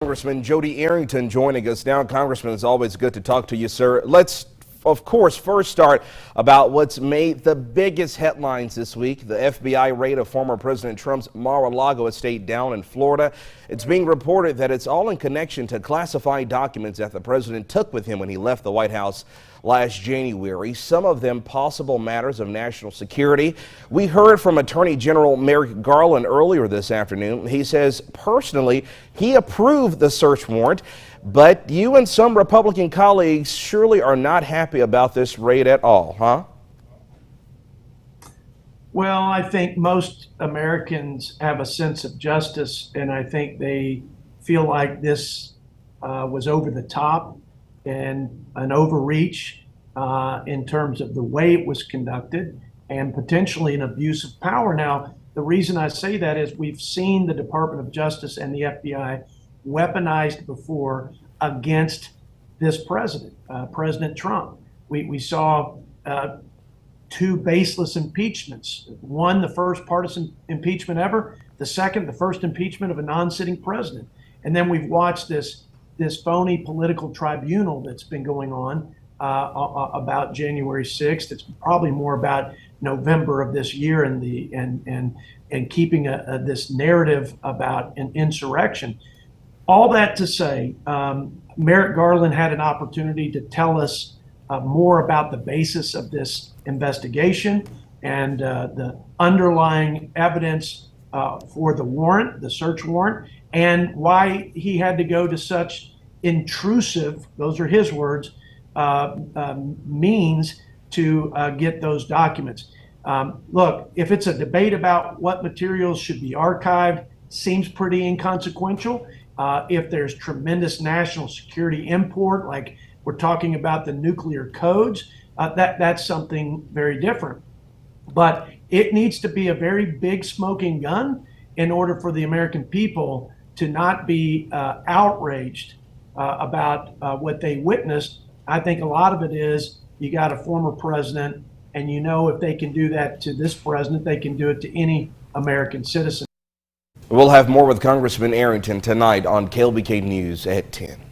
Congressman Jodey Arrington joining us now. Congressman, it's always good to talk to you, sir. Let's, of course, first start about what's made the biggest headlines this week, the FBI raid of former President Trump's Mar-a-Lago estate down in Florida. It's being reported that it's all in connection to classified documents that the president took with him when he left the White House last January, some of them possible matters of national security. We heard from Attorney General Merrick Garland earlier this afternoon. He says personally he approved the search warrant, but you and some Republican colleagues surely are not happy about this raid at all, huh? Well, I think most Americans have a sense of justice, and I think they feel like this was over the top and an overreach in terms of the way it was conducted and potentially an abuse of power. Now, the reason I say that is we've seen the Department of Justice and the FBI weaponized before against this president, President Trump. We saw two baseless impeachments. One, the first partisan impeachment ever. The second, the first impeachment of a non-sitting president. And then we've watched this phony political tribunal that's been going on about January 6th. It's probably more about November of this year and keeping this narrative about an insurrection. All that to say, Merrick Garland had an opportunity to tell us more about the basis of this investigation and the underlying evidence for the warrant, the search warrant, and why he had to go to such intrusive, those are his words, means to get those documents. Look, if it's a debate about what materials should be archived, seems pretty inconsequential. If there's tremendous national security import, like we're talking about the nuclear codes, that's something very different. But it needs to be a very big smoking gun in order for the American people to not be outraged about what they witnessed. I think a lot of it is you got a former president, and you know if they can do that to this president, they can do it to any American citizen. We'll have more with Congressman Arrington tonight on KLBK News at 10.